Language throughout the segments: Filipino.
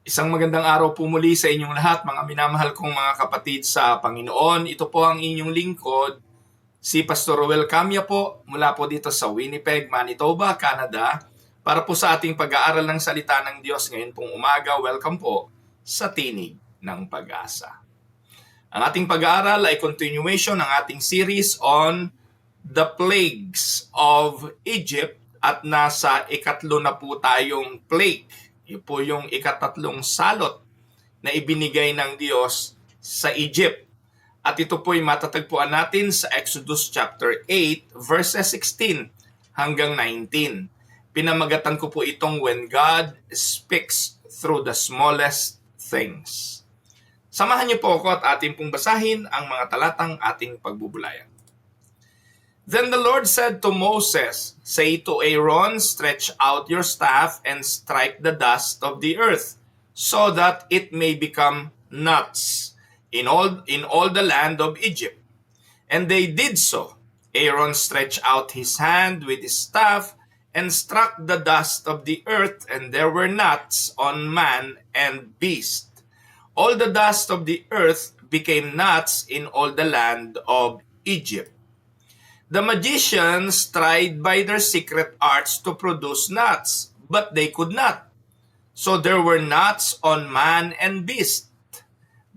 Isang magandang araw po muli sa inyong lahat, mga minamahal kong mga kapatid sa Panginoon. Ito po ang inyong lingkod, si Pastor Roel Camia po, mula po dito sa Winnipeg, Manitoba, Canada, para po sa ating pag-aaral ng salita ng Diyos ngayon pong umaga. Welcome po sa Tinig ng Pag-asa. Ang ating pag-aaral ay continuation ng ating series on the plagues of Egypt at nasa ikatlo na po tayong plague. Yun po yung ikatatlong salot na ibinigay ng Diyos sa Egypt. At ito po ay matatagpuan natin sa Exodus chapter 8 verses 16 hanggang 19. Pinamagatan ko po itong When God Speaks Through the Smallest Things. Samahan niyo po ako at ating pong basahin ang mga talatang ating pagbubulayan. Then the Lord said to Moses, Say to Aaron, stretch out your staff and strike the dust of the earth, so that it may become nuts in all the land of Egypt. And they did so. Aaron stretched out his hand with his staff and struck the dust of the earth, and there were nuts on man and beast. All the dust of the earth became nuts in all the land of Egypt. The magicians tried by their secret arts to produce nuts, but they could not. So there were nuts on man and beast.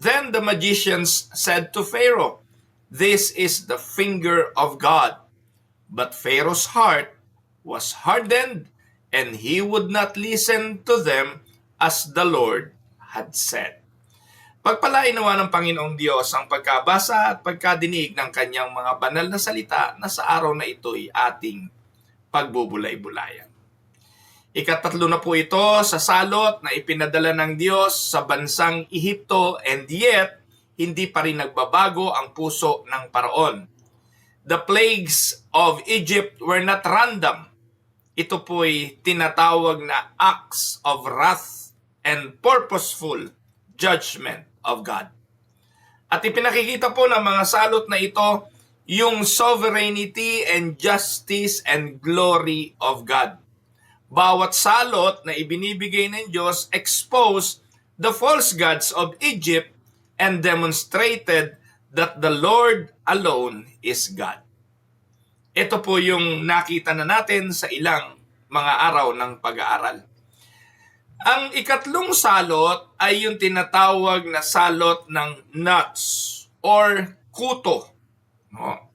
Then the magicians said to Pharaoh, This is the finger of God. But Pharaoh's heart was hardened, and he would not listen to them as the Lord had said. Pagpalain nawa ng Panginoong Diyos ang pagkabasa at pagkadinig ng kanyang mga banal na salita na sa araw na ito'y ating pagbubulay-bulayan. Ikatatlo na po ito sa salot na ipinadala ng Diyos sa bansang Ehipto, and yet, hindi pa rin nagbabago ang puso ng Paraon. The plagues of Egypt were not random. Ito po'y tinatawag na acts of wrath and purposeful judgment of God. At ipinakikita po ng mga salot na ito yung sovereignty and justice and glory of God. Bawat salot na ibinibigay ng Diyos exposed the false gods of Egypt and demonstrated that the Lord alone is God. Ito po yung nakita na natin sa ilang mga araw ng pag-aaral. Ang ikatlong salot ay yung tinatawag na salot ng nuts or kuto. No?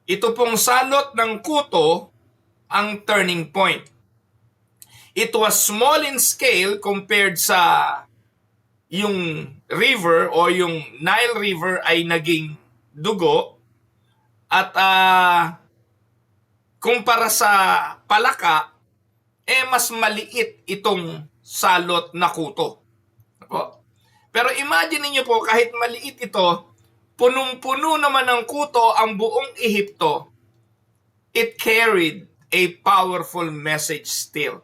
Ito pong salot ng kuto ang turning point. It was small in scale compared sa yung river o yung Nile River ay naging dugo at kumpara sa palaka, mas maliit itong salot na kuto. Pero imagine niyo po, kahit maliit ito, punong-puno naman ng kuto ang buong Ehipto. It carried a powerful message still.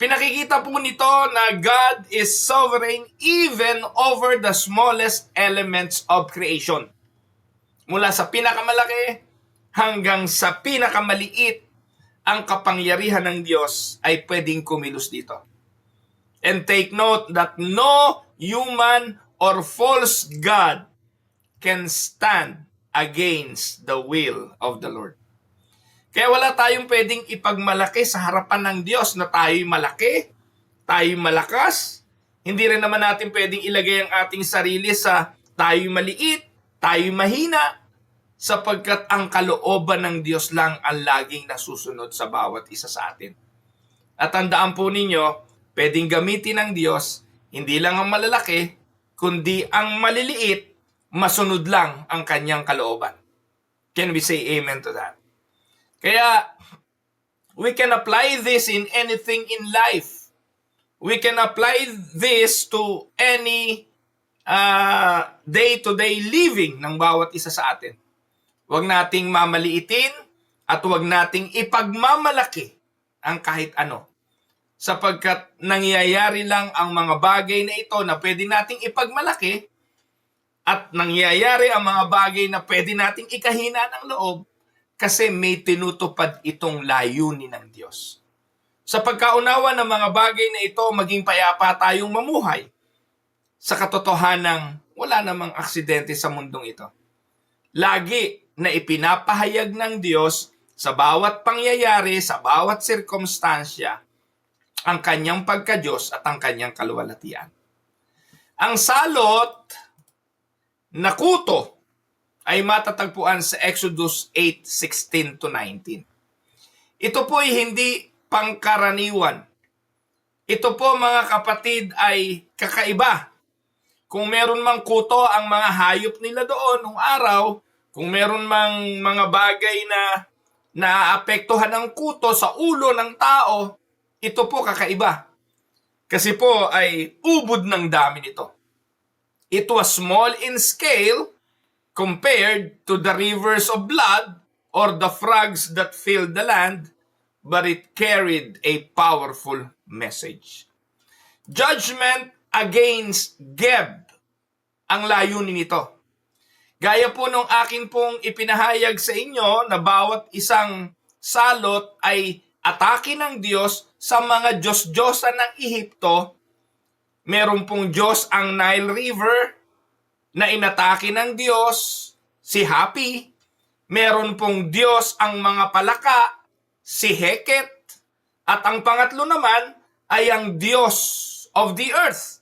Pinakikita po nito na God is sovereign even over the smallest elements of creation. Mula sa pinakamalaki hanggang sa pinakamaliit, ang kapangyarihan ng Diyos ay pwedeng kumilos dito. And take note that no human or false god can stand against the will of the Lord. Kaya wala tayong pwedeng ipagmalaki sa harapan ng Diyos na tayo'y malaki, tayo'y malakas. Hindi rin naman natin pwedeng ilagay ang ating sarili sa tayo'y maliit, tayo'y mahina, sapagkat ang kalooban ng Diyos lang ang laging nasusunod sa bawat isa sa atin. At tandaan po ninyo, pwedeng gamitin ng Diyos, hindi lang ang malalaki, kundi ang maliliit, masunod lang ang kanyang kalooban. Can we say amen to that? Kaya, we can apply this in anything in life. We can apply this to any day-to-day living ng bawat isa sa atin. Huwag nating mamaliitin at huwag nating ipagmamalaki ang kahit ano. Sapagkat nangyayari lang ang mga bagay na ito na pwede nating ipagmalaki at nangyayari ang mga bagay na pwede nating ikahina ng loob kasi may tinutupad itong layunin ng Diyos. Sa pagkaunawa ng mga bagay na ito, maging payapa tayong mamuhay sa katotohanang wala namang aksidente sa mundong ito. Lagi na ipinapahayag ng Diyos sa bawat pangyayari, sa bawat sirkumstansya, ang kanyang pagka-Diyos at ang kanyang kaluwalhatian. Ang salot na kuto ay matatagpuan sa Exodus 8:16-19. Ito po ay hindi pangkaraniwan. Ito po, mga kapatid, ay kakaiba. Kung meron mang kuto ang mga hayop nila doon nung araw, kung meron mang mga bagay na naapektuhan ng kuto sa ulo ng tao, ito po kakaiba. Kasi po ay ubod ng dami nito. It was small in scale compared to the rivers of blood or the frogs that filled the land, but it carried a powerful message. Judgment against Geb ang layunin nito. Gaya po nung akin pong ipinahayag sa inyo na bawat isang salot ay atake ng Diyos sa mga Diyos-Diyosan ng Ehipto. Meron pong Diyos ang Nile River na inatake ng Diyos, si Hapi. Meron pong Diyos ang mga palaka, si Heket. At ang pangatlo naman ay ang Diyos of the earth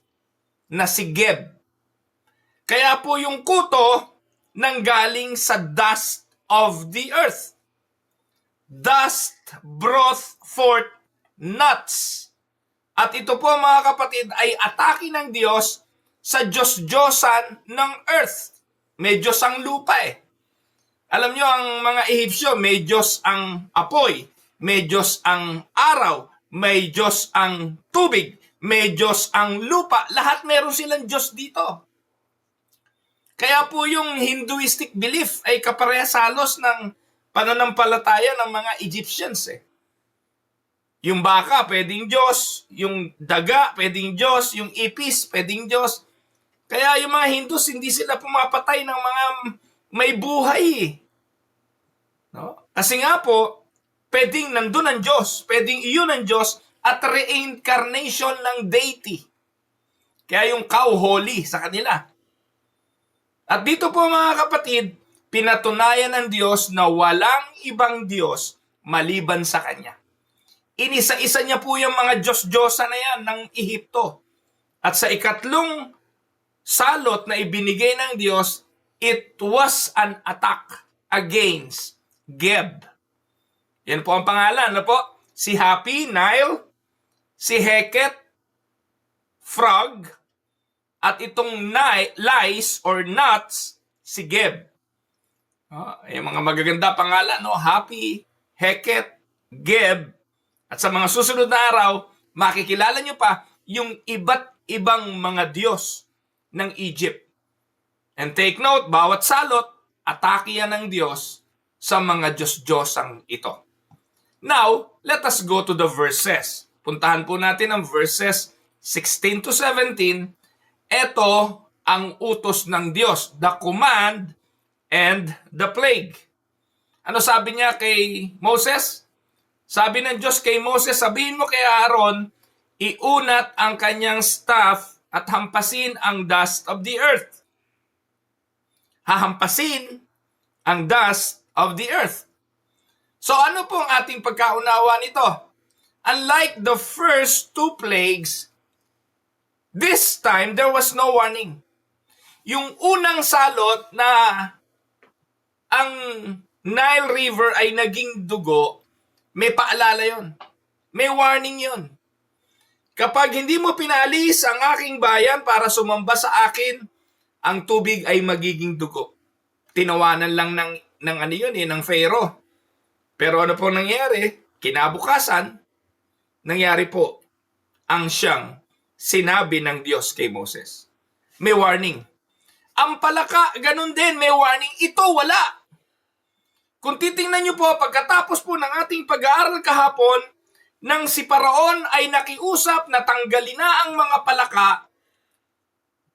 na si Geb. Kaya po yung kuto nanggaling sa dust of the earth. Dust brought forth nuts. At ito po, mga kapatid, ay atake ng Diyos sa Diyos-Diyosan ng earth. May Diyos ang lupa eh. Alam nyo, ang mga Ehipsyo, may Diyos ang apoy, may Diyos ang araw, may Diyos ang tubig, may Diyos ang lupa. Lahat meron silang Diyos dito. Kaya po yung Hinduistic belief ay kaparehas halos ng pananampalataya ng mga Egyptians eh. Yung baka, pwedeng Diyos. Yung daga, pwedeng Diyos. Yung ipis, pwedeng Diyos. Kaya yung mga Hindus, hindi sila pumapatay ng mga may buhay. No? Kasi nga po, pwedeng nandun ang Diyos. Pwedeng iyon ang Diyos at reincarnation ng deity. Kaya yung cow holy sa kanila. At dito po, mga kapatid, pinatunayan ng Diyos na walang ibang Diyos maliban sa Kanya. Inisa-isa niya po yung mga Diyos-Diyosa na yan ng Ehipto. At sa ikatlong salot na ibinigay ng Diyos, it was an attack against Geb. Yan po ang pangalan. Ano po? Si Hapi, Nile, si Heket, frog, at itong lice or nuts, si Geb. Yung mga magaganda pangalan, no? Hapi, Heket, Geb. At sa mga susunod na araw, makikilala nyo pa yung iba't ibang mga Diyos ng Egypt. And take note, bawat salot, atake yan ng Diyos sa mga Diyos-Diyosang ito. Now, let us go to the verses. Puntahan po natin ang verses 16 to 17. Ito ang utos ng Diyos, the command and the plague. Ano sabi niya kay Moses? Sabi ng Diyos kay Moses, sabihin mo kay Aaron, iunat ang kanyang staff at hampasin ang dust of the earth. Hahampasin ang dust of the earth. So ano pong ating pagkaunawa nito? Unlike the first two plagues, this time there was no warning. Yung unang salot na ang Nile River ay naging dugo, may paalala yon. May warning yon. Kapag hindi mo pinalis ang aking bayan para sumamba sa akin, ang tubig ay magiging dugo. Tinawanan lang ng ano yun ng Pharaoh. Pero ano po nangyari? Kinabukasan, nangyari po ang siyang sinabi ng Diyos kay Moses. May warning. Ang palaka, ganun din, may warning. Ito, wala. Kung titingnan nyo po, pagkatapos po ng ating pag-aaral kahapon, nang si Paraon ay nakiusap na tanggalin na ang mga palaka,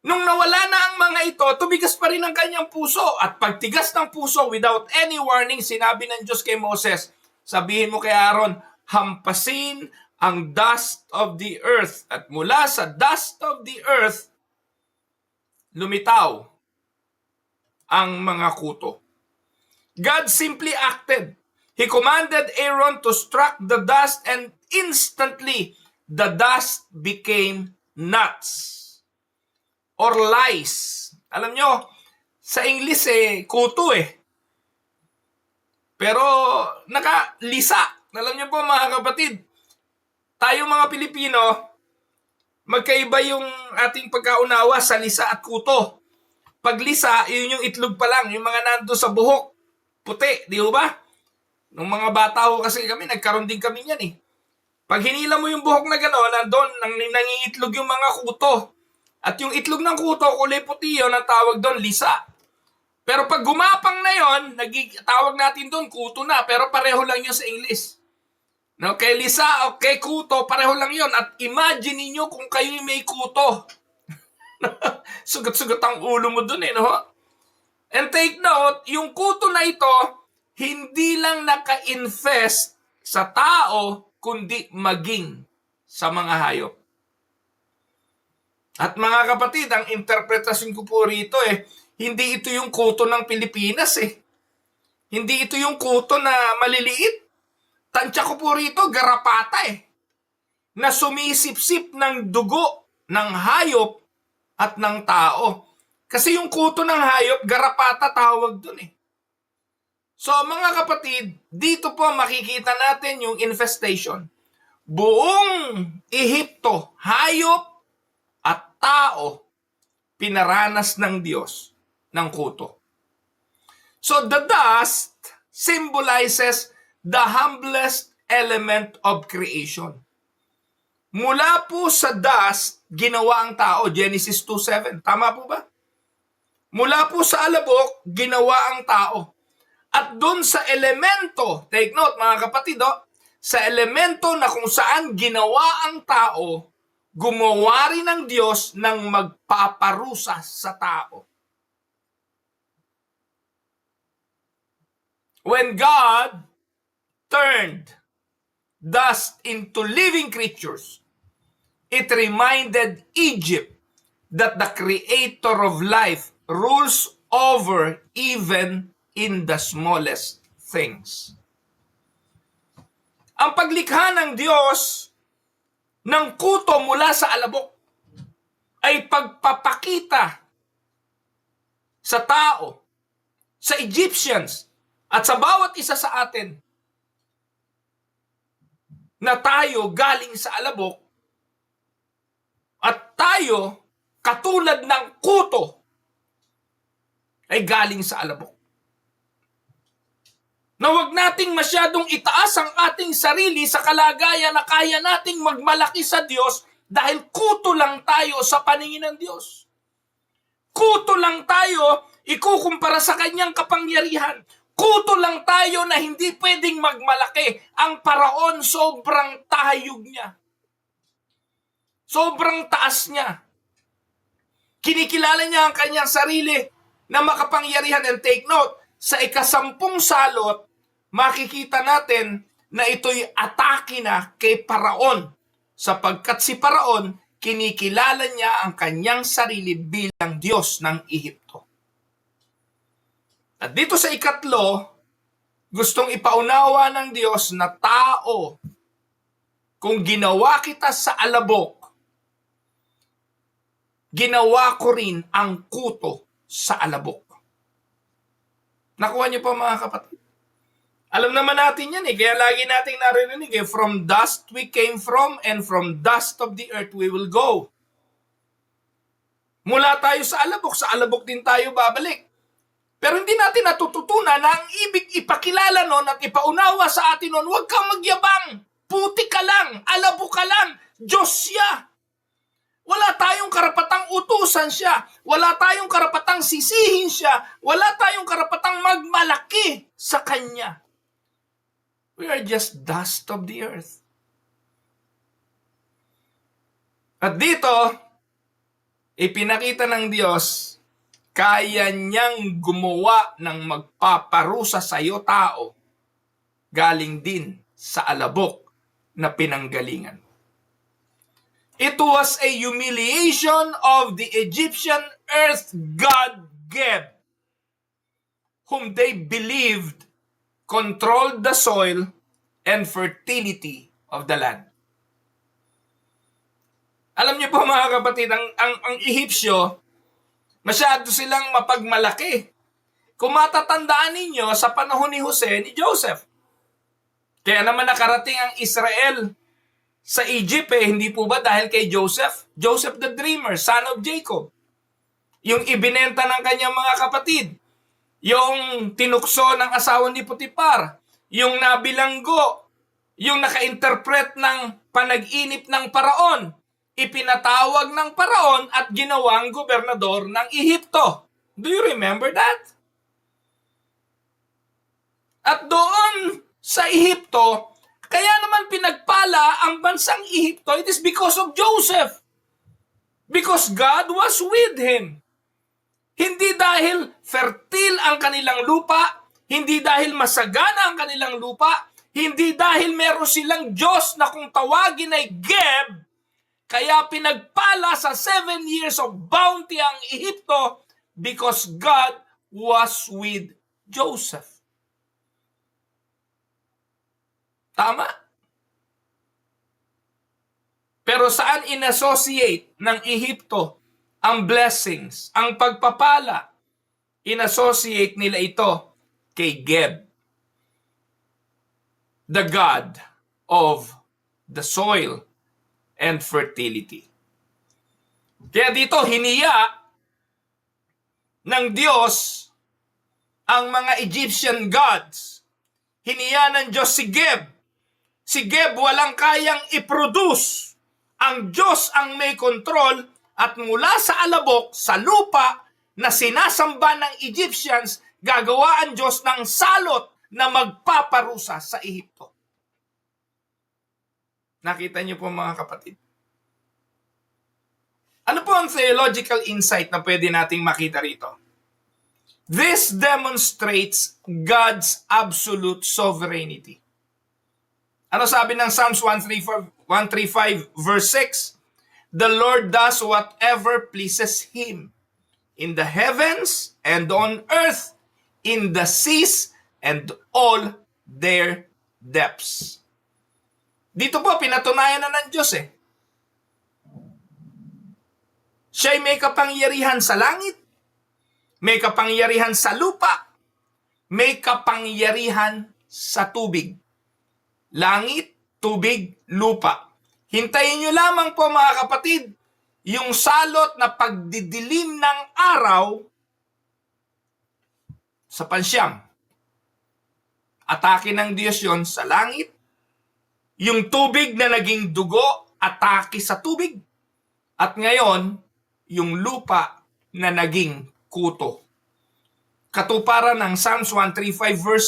nung nawala na ang mga ito, tumigas pa rin ang kanyang puso. At pagtigas ng puso, without any warning, sinabi ng Diyos kay Moses, sabihin mo kay Aaron, hampasin ang dust of the earth. At mula sa dust of the earth, lumitaw ang mga kuto. God simply acted. He commanded Aaron to strike the dust and instantly the dust became nuts or lice. Alam nyo, sa English kuto Pero nakalisa. Alam nyo po mga kapatid, tayo mga Pilipino, magkaiba yung ating pagkaunawa sa lisa at kuto. Pag lisa, yun yung itlog pa lang, yung mga nando sa buhok, puti, di ba? Nung mga bata ho kasi kami, nagkaroon din kami yan Pag hinila mo yung buhok na gano'n, nandun, nangingitlog yung mga kuto. At yung itlog ng kuto, kulay puti yun, ang tawag doon, lisa. Pero pag gumapang na yon, tawag natin doon, kuto na, pero pareho lang yun sa English. No, kay lisa o kay kuto, pareho lang yon. At imagine niyo kung kayo may kuto. Sugat-sugat ang ulo mo doon no? And take note, yung kuto na ito, hindi lang naka-infest sa tao, kundi maging sa mga hayop. At mga kapatid, ang interpretasyon ko po rito hindi ito yung kuto ng Pilipinas Hindi ito yung kuto na maliliit. Tansya ko po rito, garapata na sumisip-sip ng dugo ng hayop at ng tao. Kasi yung kuto ng hayop, garapata tawag dun So mga kapatid, dito po makikita natin yung infestation. Buong Ehipto, hayop at tao, pinaranas ng Diyos ng kuto. So the dust symbolizes the humblest element of creation. Mula po sa dust, ginawa ang tao. Genesis 2:7. Tama po ba? Mula po sa alabok, ginawa ang tao. At doon sa elemento, take note mga kapatid, sa elemento na kung saan ginawa ang tao, gumawa rin ng Diyos ng magpaparusa sa tao. When God turned dust into living creatures, it reminded Egypt that the creator of life rules over even in the smallest things. Ang paglikha ng Diyos ng kuto mula sa alabok ay pagpapakita sa tao, sa Egyptians, at sa bawat isa sa atin na tayo galing sa alabok at tayo katulad ng kuto ay galing sa alabok. Na huwag nating masyadong itaas ang ating sarili sa kalagayan na kaya nating magmalaki sa Diyos dahil kuto lang tayo sa paningin ng Diyos. Kuto lang tayo ikukumpara sa kanyang kapangyarihan. Kuto lang tayo na hindi pwedeng magmalaki. Ang paraon sobrang tayog niya. Sobrang taas niya. Kinikilala niya ang kanyang sarili na makapangyarihan. And take note, sa 10 salot, makikita natin na ito'y atake na kay Paraon sapagkat si Paraon kinikilala niya ang kanyang sarili bilang Diyos ng Ehipto. At dito sa 3, gustong ipaunawa ng Diyos na tao, kung ginawa kita sa alabok, ginawa ko rin ang kuto sa alabok. Nakuha niyo po mga kapatid? Alam naman natin yan kaya lagi nating naririnig from dust we came from and from dust of the earth we will go. Mula tayo sa alabok din tayo babalik. Pero hindi natin natututunan na ang ibig ipakilala nun at ipaunawa sa atin nun, huwag kang magyabang, puti ka lang, alabok ka lang, Diyos siya. Wala tayong karapatang utusan siya. Wala tayong karapatang sisihin siya. Wala tayong karapatang magmalaki sa Kanya. We are just dust of the earth. At dito, ipinakita ng Diyos, kaya niyang gumawa ng magpaparusa sa iyo tao, galing din sa alabok na pinanggalingan. It was a humiliation of the Egyptian earth god Geb, whom they believed controlled the soil and fertility of the land. Alam niyo po mga kapatid, ang Ehipsyo, masyado silang mapagmalaki. Kung matatandaan ninyo sa panahon ni Jose, ni Joseph. Kaya naman nakarating ang Israel sa Egypt hindi po ba dahil kay Joseph? Joseph the Dreamer, son of Jacob. Yung ibinenta ng kanyang mga kapatid. Yung tinukso ng asawa ni Potiphar. Yung nabilanggo. Yung naka-interpret ng panag-inip ng paraon. Ipinatawag ng paraon at ginawang gobernador ng Ehipto. Do you remember that? At doon sa Ehipto, kaya naman pinagpala ang bansang Ehipto, it is because of Joseph. Because God was with him. Hindi dahil fertile ang kanilang lupa, hindi dahil masagana ang kanilang lupa, hindi dahil meron silang Diyos na kung tawagin ay Geb, kaya pinagpala sa 7 years of bounty ang Ehipto because God was with Joseph. Tama. Pero saan inassociate ng Ehipto ang blessings, ang pagpapala? Inassociate nila ito kay Geb, the god of the soil and fertility. Kaya dito hiniya ng Diyos ang mga Egyptian gods. Hiniya ng Diyos si Geb. Si Geb walang kayang i-produce. Ang Diyos ang may kontrol at mula sa alabok, sa lupa na sinasamba ng Egyptians, gagawa ang Diyos ng salot na magpaparusa sa Ehipto. Nakita niyo po mga kapatid? Ano po ang theological insight na pwede nating makita rito? This demonstrates God's absolute sovereignty. Ano sabi ng Psalms 135 verse 6? The Lord does whatever pleases Him in the heavens and on earth, in the seas and all their depths. Dito po, pinatunayan na ng Diyos Siya'y may kapangyarihan sa langit, may kapangyarihan sa lupa, may kapangyarihan sa tubig. Langit, tubig, lupa. Hintayin nyo lamang po mga kapatid, yung salot na pagdidilim ng araw sa pansyam. Atake ng Diyos yon sa langit. Yung tubig na naging dugo, atake sa tubig. At ngayon, yung lupa na naging kuto. Katuparan ng Psalms 135 verse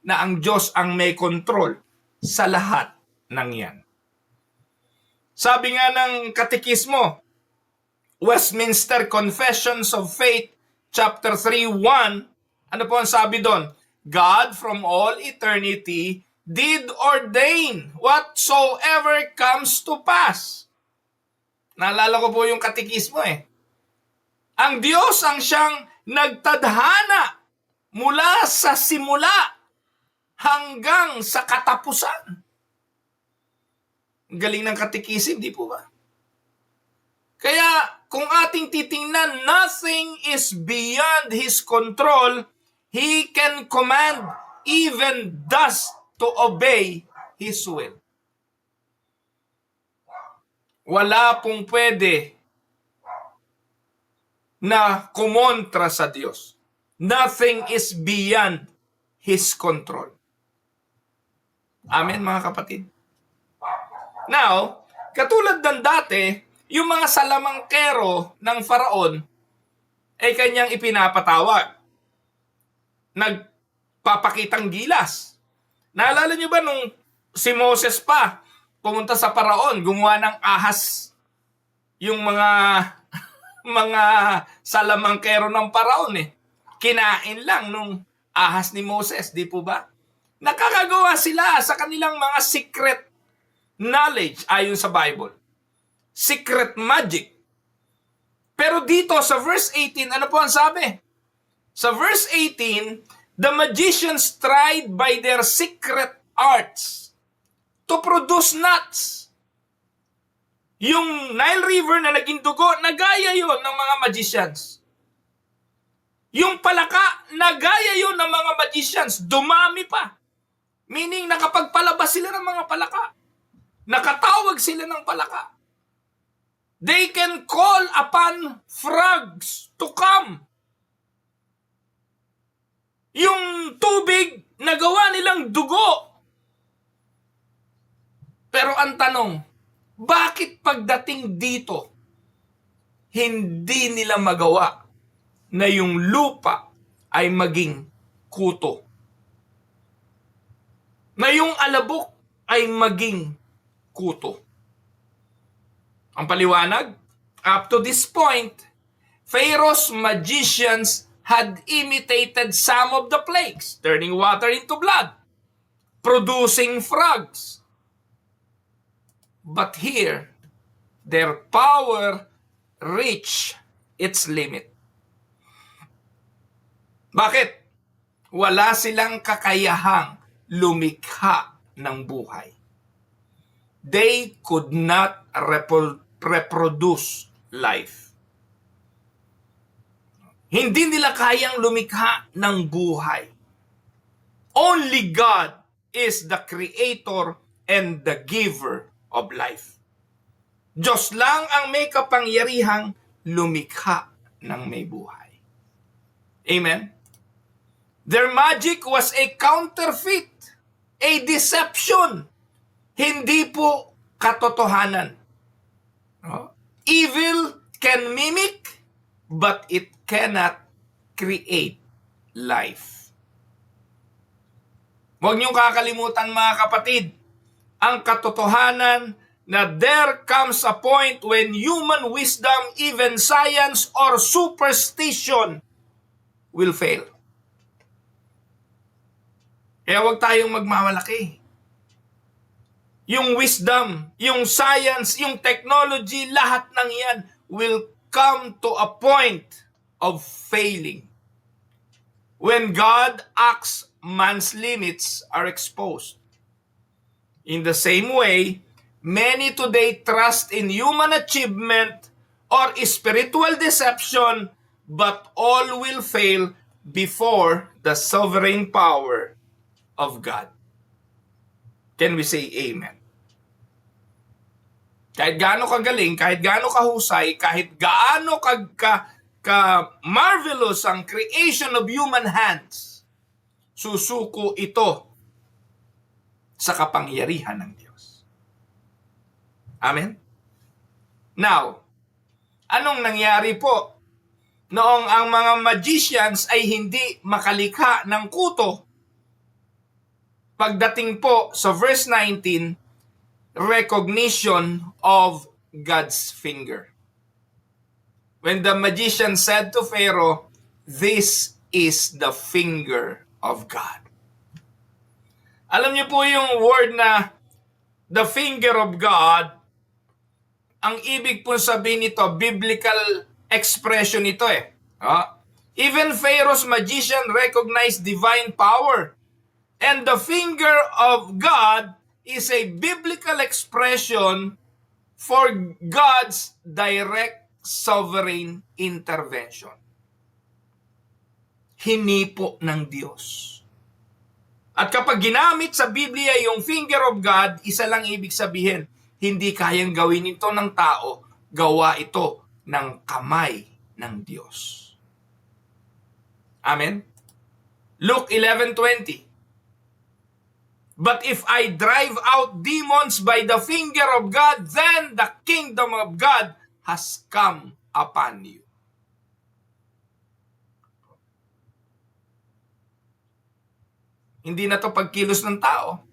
6 na ang Diyos ang may kontrol sa lahat ng yan. Sabi nga ng katekismo, Westminster Confessions of Faith, chapter 3:1, ano po ang sabi doon? God from all eternity did ordain whatsoever comes to pass. Naalala ko po yung katekismo Ang Diyos ang siyang nagtadhana mula sa simula hanggang sa katapusan. Galing ng katikisim, di po ba? Kaya kung ating titingnan, nothing is beyond His control. He can command even dust to obey His will. Wala pong pwede na kumontra sa Diyos. Nothing is beyond His control. Amen mga kapatid. Now, katulad ng dati, yung mga salamangkero ng Faraon ay kanyang ipinapatawag. Nagpapakitang gilas. Naalala niyo ba nung si Moses pa pumunta sa Faraon, gumawa ng ahas yung mga mga salamangkero ng Faraon Kinain lang nung ahas ni Moses, di po ba? Nakakagawa sila sa kanilang mga secret knowledge ayon sa Bible. Secret magic. Pero dito sa verse 18, ano po ang sabi? Sa verse 18, the magicians tried by their secret arts to produce nuts. Yung Nile River na naging dugo, nagaya yon ng mga magicians. Yung palaka, nagaya yon ng mga magicians. Dumami pa. Meaning, nakapagpalabas sila ng mga palaka. Nakatawag sila ng palaka. They can call upon frogs to come. Yung tubig, nagawa nilang dugo. Pero ang tanong, bakit pagdating dito, hindi nila magawa na yung lupa ay maging kuto? Na yung alabok ay maging kuto? Ang paliwanag, up to this point, Pharaoh's magicians had imitated some of the plagues, turning water into blood, producing frogs. But here, their power reached its limit. Bakit? Wala silang kakayahang lumikha ng buhay. They could not reproduce life. Hindi nila kayang lumikha ng buhay. Only God is the creator and the giver of life. Diyos lang ang may kapangyarihang lumikha ng may buhay. Amen? Their magic was a counterfeit, a deception. Hindi po katotohanan. Evil can mimic, but it cannot create life. Huwag niyong kakalimutan, mga kapatid, ang katotohanan na there comes a point when human wisdom, even science or superstition will fail. Kaya huwag tayong magmamalaki. Yung wisdom, yung science, yung technology, lahat ng yan will come to a point of failing. When God acts, man's limits are exposed. In the same way, many today trust in human achievement or spiritual deception, but all will fail before the sovereign power of God. Can we say amen? Kahit gaano kagaling, kahit gaano kahusay, kahit gaano ka-marvelous ang creation of human hands, susuko ito sa kapangyarihan ng Diyos. Amen? Now, anong nangyari po noong ang mga magicians ay hindi makalikha ng kuto? Pagdating po sa verse 19, recognition of God's finger. When the magician said to Pharaoh, "This is the finger of God." Alam niyo po yung word na the finger of God, ang ibig po sabihin nito, biblical expression ito eh. Even Pharaoh's magician recognized divine power. And the finger of God is a biblical expression for God's direct sovereign intervention. Hinipo ng Diyos. At kapag ginamit sa Biblia yung finger of God, isa lang ibig sabihin, hindi kayang gawin ito ng tao, gawa ito ng kamay ng Diyos. Amen? Luke 11:20. But if I drive out demons by the finger of God, then the kingdom of God has come upon you. Hindi na to pagkilos ng tao.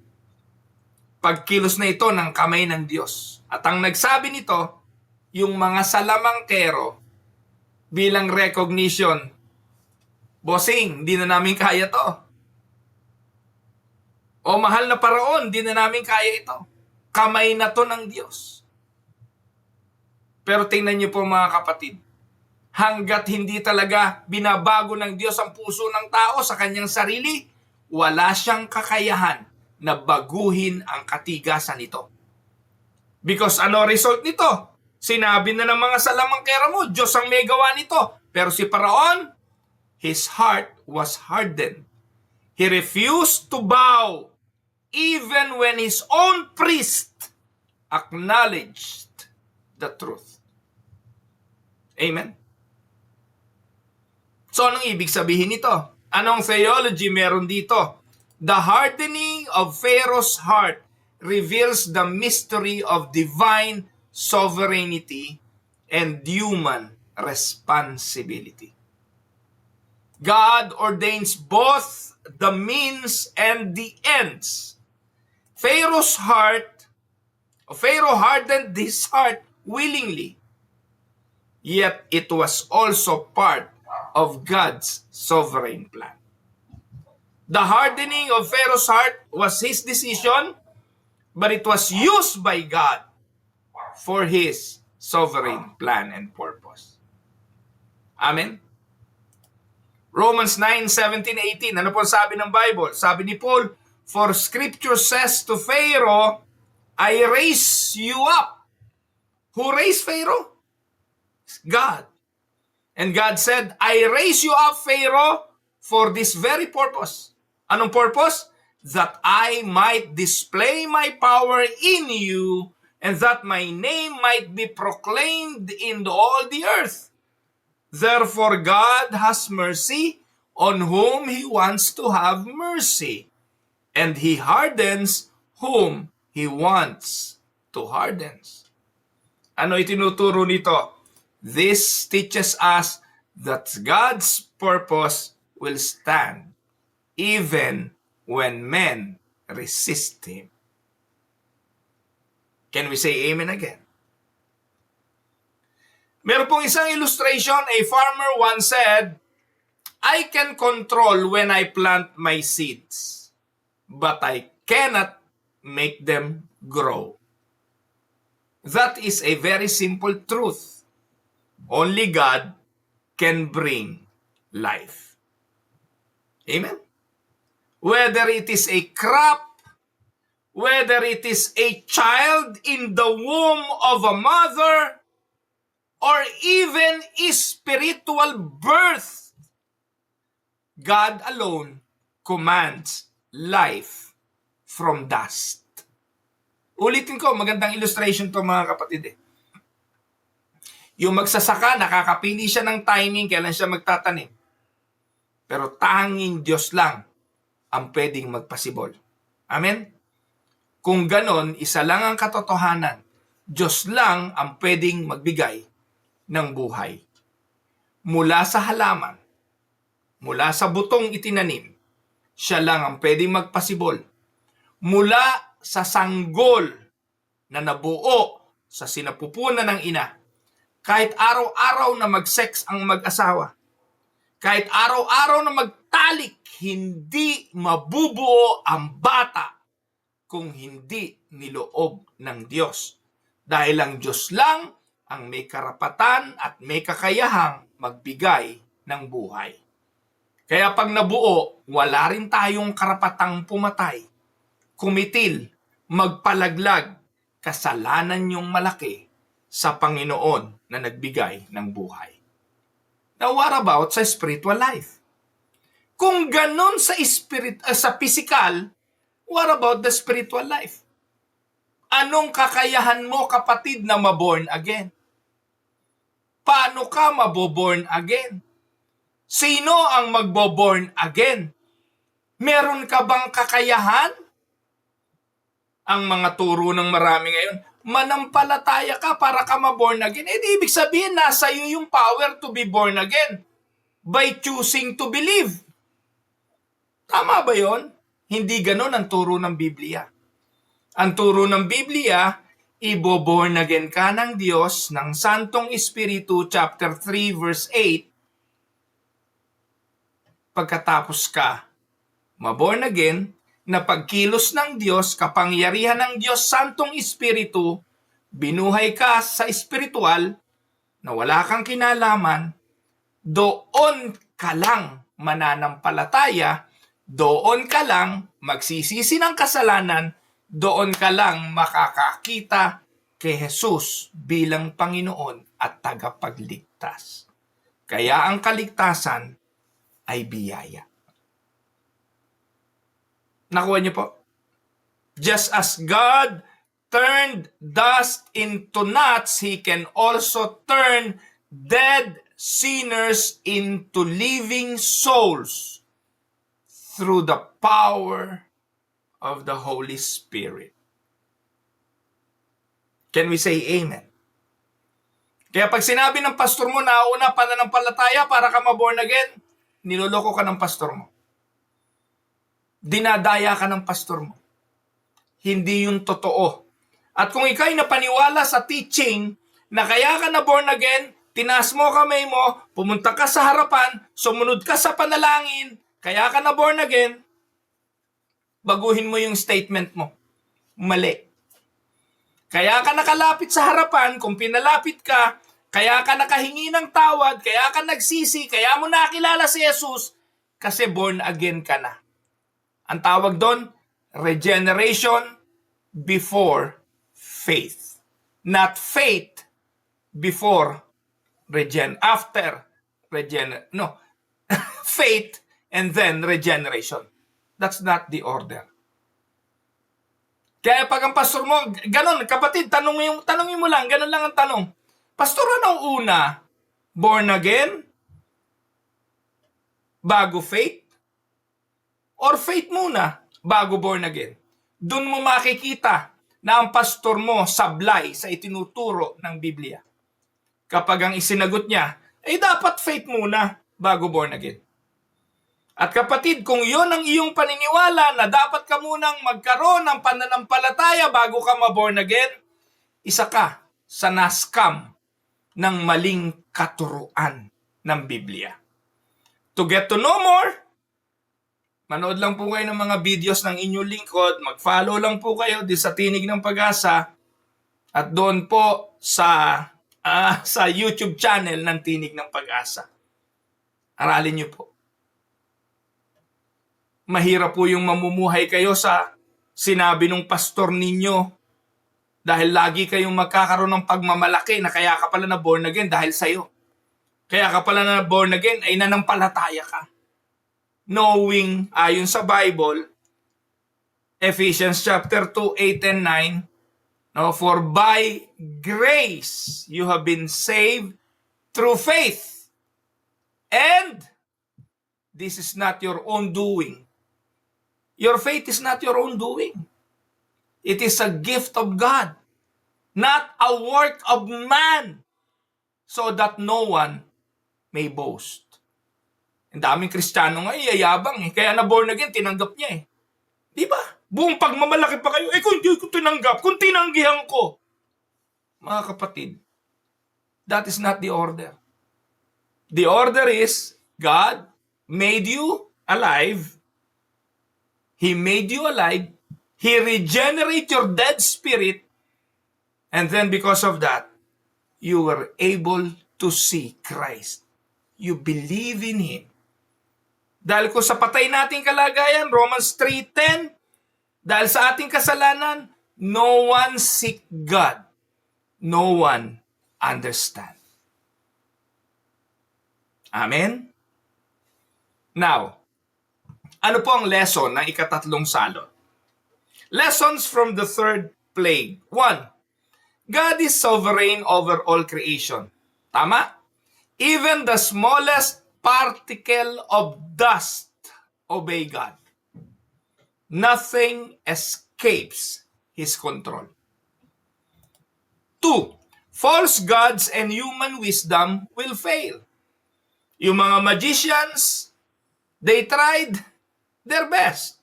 Pagkilos na ito ng kamay ng Diyos. At ang nagsabi nito, yung mga salamangkero bilang recognition, bossing, hindi na namin kaya to. O mahal na paraon, di na namin kaya ito. kamay na to ng Diyos. Pero tingnan niyo po mga kapatid, hanggat hindi talaga binabago ng Diyos ang puso ng tao sa kanyang sarili, wala siyang kakayahan na baguhin ang katigasan nito. Because ano result nito? Sinabi na ng mga salamangkera mo, Diyos ang may gawa nito. Pero si Paraon, his heart was hardened. He refused to bow even when his own priest acknowledged the truth. Amen? So anong ibig sabihin nito? Anong theology meron dito? The hardening of Pharaoh's heart reveals the mystery of divine sovereignty and human responsibility. God ordains both the means and the ends. Pharaoh hardened his heart willingly, yet it was also part of God's sovereign plan. The hardening of Pharaoh's heart was his decision, but it was used by God for his sovereign plan and purpose. Amen? Romans 9:17-18, ano po sabi ng Bible? Sabi ni Paul, for scripture says to Pharaoh, I raise you up. Who raised Pharaoh? God. And God said, I raise you up, Pharaoh, for this very purpose. Anong purpose? That I might display my power in you, and that my name might be proclaimed in all the earth. Therefore, God has mercy on whom He wants to have mercy, and He hardens whom He wants to harden. Ano itinuturo nito? This teaches us that God's purpose will stand even when men resist Him. Can we say amen again? Meron pong isang illustration. A farmer once said, I can control when I plant my seeds, but I cannot make them grow. That is a very simple truth. Only God can bring life. Amen? Whether it is a crop, whether it is a child in the womb of a mother, or even a spiritual birth, God alone commands life from dust. Ulitin ko, magandang illustration to mga kapatid. Yung magsasaka, nakakapili siya ng timing kailan siya magtatanim. Pero tanging Diyos lang ang pwedeng magpasibol. Amen? Kung ganon, isa lang ang katotohanan. Diyos lang ang pwedeng magbigay ng buhay. Mula sa halaman, mula sa butong itinanim, siya lang ang pwedeng magpasibol. Mula sa sanggol na nabuo sa sinapupunan ng ina, kahit araw-araw na mag-sex ang mag-asawa, kahit araw-araw na magtalik, hindi mabubuo ang bata kung hindi niloob ng Diyos. Dahil ang Diyos lang ang may karapatan at may kakayahang magbigay ng buhay. Kaya pag nabuo, wala rin tayong karapatang pumatay, kumitil, magpalaglag, kasalanan yung malaki sa Panginoon na nagbigay ng buhay. Now, what about sa spiritual life? Kung ganon sa physical, what about the spiritual life? Anong kakayahan mo, kapatid, na maborn again? Paano ka maboborn again? Sino ang magboborn again? Meron ka bang kakayahan? Ang mga turo ng marami ngayon, manampalataya ka para ka maborn again. Ibig sabihin, nasa iyo yung power to be born again by choosing to believe. Tama ba yon? Hindi ganon ang turo ng Biblia. Ang turo ng Biblia, iboborn again ka ng Diyos ng Santong Espiritu, chapter 3, verse 8. Pagkatapos ka maborn again, na pagkilos ng Diyos, kapangyarihan ng Diyos, Santong Espiritu, binuhay ka sa espiritual na wala kang kinalaman, doon ka lang mananampalataya, doon ka lang magsisisi ng kasalanan, doon ka lang makakakita kay Jesus bilang Panginoon at tagapagligtas. Kaya ang kaligtasan ay biyaya. Nakuha niyo po? Just as God turned dust into nuts, He can also turn dead sinners into living souls through the power of the Holy Spirit. Can we say amen? Kaya pag sinabi ng pastor mo na una pananampalataya para ka ma-born again, niloloko ka ng pastor mo. Dinadaya ka ng pastor mo. Hindi yun totoo. At kung ikaw'y napaniwala sa teaching na kaya ka na born again, tinaas mo kamay mo, pumunta ka sa harapan, sumunod ka sa panalangin, kaya ka na born again, baguhin mo yung statement mo. Mali. Kaya ka nakalapit sa harapan, kung pinalapit ka, kaya ka nakahingi ng tawad, kaya ka nagsisi, kaya mo nakilala si Jesus, kasi born again ka na. Ang tawag doon, regeneration before faith. Not faith before after faith and then regeneration. That's not the order. Kaya pag ang pastor mo, ganon, kapatid, tanongin mo lang, ganon lang ang tanong. Pastor, anong una? Born again? Bago faith? Or faith muna, bago born again? Doon mo makikita na ang pastor mo sablay sa itinuturo ng Biblia. Kapag ang isinagot niya, dapat faith muna, bago born again. At kapatid, kung yon ang iyong paniniwala na dapat ka munang magkaroon ng pananampalataya bago ka ma-born again, isa ka sa naskam ng maling katuruan ng Biblia. To get to know more, manood lang po kayo ng mga videos ng inyong lingkod, mag-follow lang po kayo di sa Tinig ng Pag-asa at doon po sa YouTube channel ng Tinig ng Pag-asa. Aralin niyo po. Mahirap po yung mamumuhay kayo sa sinabi ng pastor ninyo dahil lagi kayong magkakaroon ng pagmamalaki na kaya ka pala na born again dahil sa'yo. Kaya ka pala na born again ay nanampalataya ka. Knowing, ayon sa Bible, Ephesians chapter 2, 8 and 9, for by grace you have been saved through faith. And this is not your own doing. Your faith is not your own doing. It is a gift of God, not a work of man, so that no one may boast. Ang daming Kristiyano nga, yayabang eh. Kaya na born again, tinanggap niya eh. Di ba? Buong pagmamalaki pa kayo, kung hindi ko tinanggap, kung tinanggihan ko. Mga kapatid, that is not the order. The order is, God made you alive. He made you alive. He regenerated your dead spirit. And then because of that, you were able to see Christ. You believe in Him. Dahil kung sa patay nating kalagayan, Romans 3:10, dahil sa ating kasalanan, no one seek God. No one understand. Amen? Now, ano po ang lesson ng ikatatlong salot? Lessons from the third plague. 1. God is sovereign over all creation. Tama? Even the smallest particle of dust obey God. Nothing escapes His control. 2. False gods and human wisdom will fail. Yung mga magicians, they tried their best.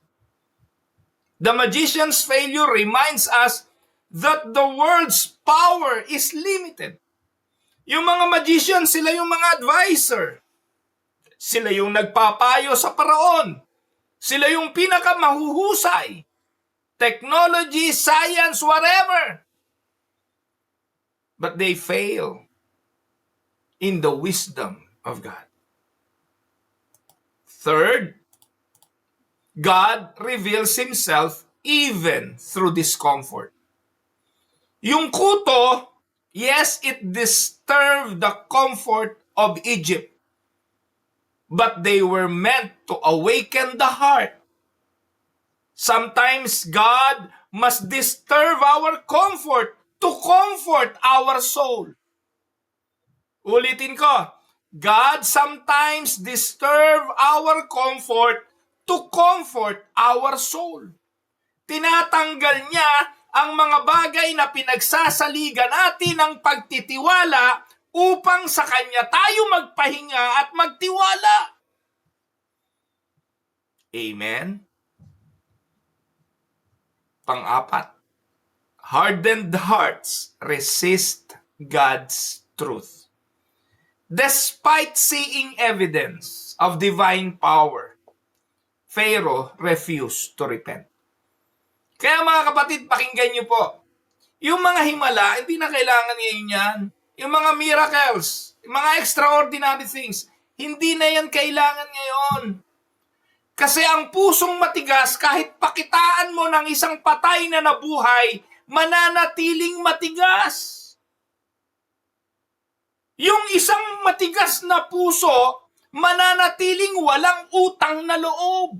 The magician's failure reminds us that the world's power is limited. Yung mga magicians, sila yung mga advisor. Sila yung nagpapayo sa paraon. Sila yung pinakamahuhusay. Technology, science, whatever. But they fail in the wisdom of God. Third, God reveals Himself even through discomfort. Yung kuto, yes, it disturbed the comfort of Egypt. But they were meant to awaken the heart. Sometimes God must disturb our comfort to comfort our soul. Ulitin ko, God sometimes disturb our comfort to comfort our soul. Tinatanggal niya ang mga bagay na pinagsasaligan natin ng pagtitiwala upang sa Kanya tayo magpahinga at magtiwala. Amen? Pang-apat, hardened hearts resist God's truth. Despite seeing evidence of divine power, Pharaoh refused to repent. Kaya mga kapatid, pakinggan niyo po. Yung mga himala, hindi na kailangan ngayon yan. Yung mga miracles, yung mga extraordinary things, hindi na yan kailangan ngayon. Kasi ang pusong matigas, kahit pakitaan mo ng isang patay na nabuhay, mananatiling matigas. Yung isang matigas na puso, mananatiling walang utang na loob.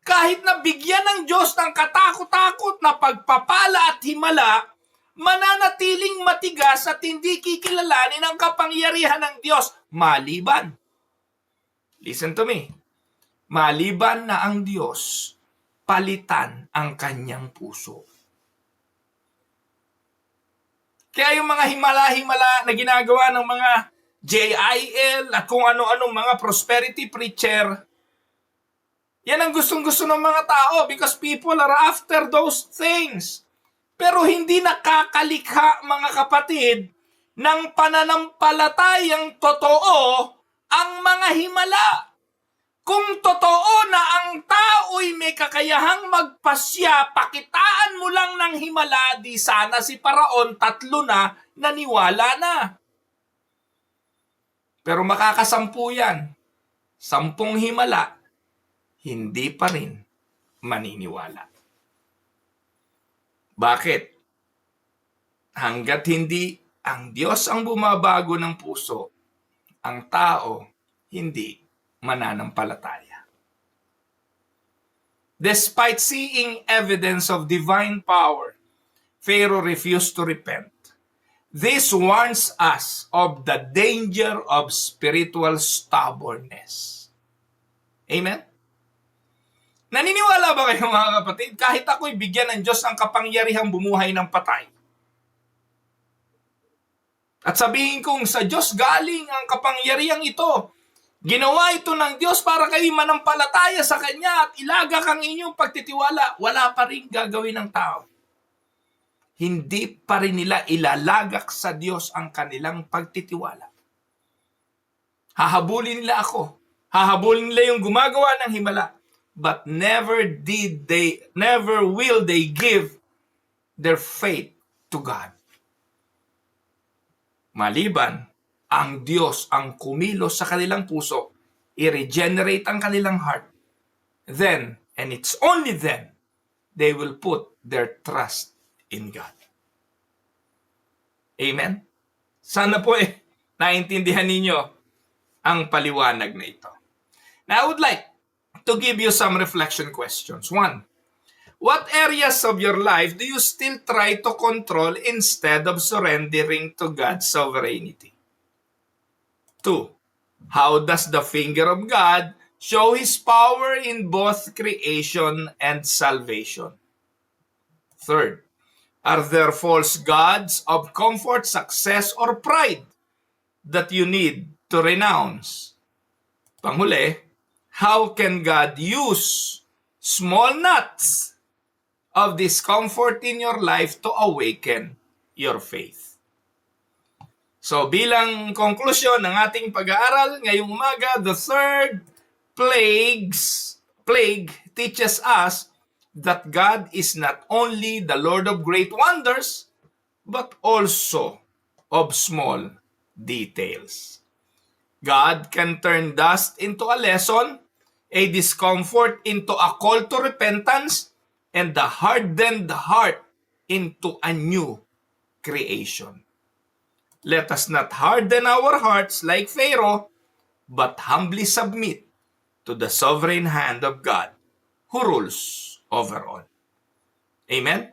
Kahit na bigyan ng Diyos ng katakot-takot na pagpapala at himala, mananatiling matigas at hindi kikilalanin ang kapangyarihan ng Diyos maliban. Listen to me. Maliban na ang Diyos, palitan ang kanyang puso. Kaya yung mga himala-himala na ginagawa ng mga JIL at kung ano-anong mga prosperity preacher, yan ang gustong-gusto ng mga tao because people are after those things. Pero hindi nakakalikha, mga kapatid, ng pananampalatayang totoo ang mga himala. Kung totoo na ang tao'y may kakayahang magpasya, pakitaan mo lang ng himala, di sana si Paraon 3 na naniwala na. Pero makakasampu yan. 10 himala, hindi pa rin maniniwala. Bakit? Hanggat hindi ang Diyos ang bumabago ng puso, ang tao hindi mananampalataya. Despite seeing evidence of divine power, Pharaoh refused to repent. This warns us of the danger of spiritual stubbornness. Amen? Naniniwala ba kayo mga kapatid? Kahit ako'y bigyan ng Diyos ang kapangyarihang bumuhay ng patay. At sabihin kong sa Diyos galing ang kapangyarihang ito. Ginawa ito ng Diyos para kayo manampalataya sa Kanya at ilagak ang inyong pagtitiwala. Wala pa rin gagawin ng tao. Hindi pa rin nila ilalagak sa Diyos ang kanilang pagtitiwala. Hahabulin nila ako. Hahabulin nila yung gumagawa ng himala. But never will they give their faith to God. Maliban ang Diyos ang kumilos sa kanilang puso, i-regenerate ang kanilang heart, then, and it's only then, they will put their trust in God. Amen? Sana po naintindihan ninyo ang paliwanag na ito. Now, I would like to give you some reflection questions. 1, what areas of your life do you still try to control instead of surrendering to God's sovereignty? 2, how does the finger of God show His power in both creation and salvation? 3, are there false gods of comfort, success, or pride that you need to renounce? Panghuli, how can God use small nuts of discomfort in your life to awaken your faith? So bilang conclusion ng ating pag-aaral ngayong umaga, the third plagues plague teaches us that God is not only the Lord of great wonders, but also of small details. God can turn dust into a lesson, a discomfort into a call to repentance, and the hardened heart into a new creation. Let us not harden our hearts like Pharaoh, but humbly submit to the sovereign hand of God who rules over all. Amen?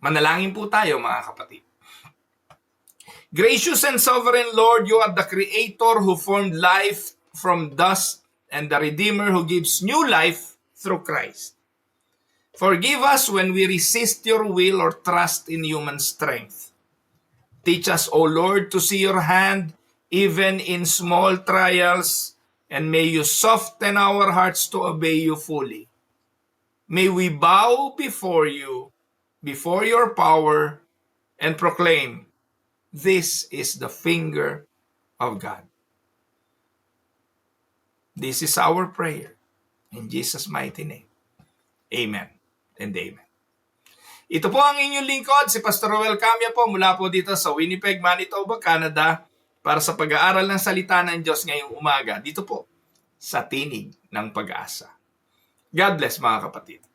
Manalangin po tayo mga kapatid. Gracious and sovereign Lord, you are the Creator who formed life from dust and the Redeemer who gives new life through Christ. Forgive us when we resist your will or trust in human strength. Teach us, O Lord, to see your hand even in small trials, and may you soften our hearts to obey you fully. May we bow before you, before your power, and proclaim, this is the finger of God. This is our prayer. In Jesus' mighty name. Amen and amen. Ito po ang inyong lingkod, si Pastor Roel Camia po mula po dito sa Winnipeg, Manitoba, Canada para sa pag-aaral ng salita ng Diyos ngayong umaga dito po sa Tinig ng Pag-asa. God bless mga kapatid.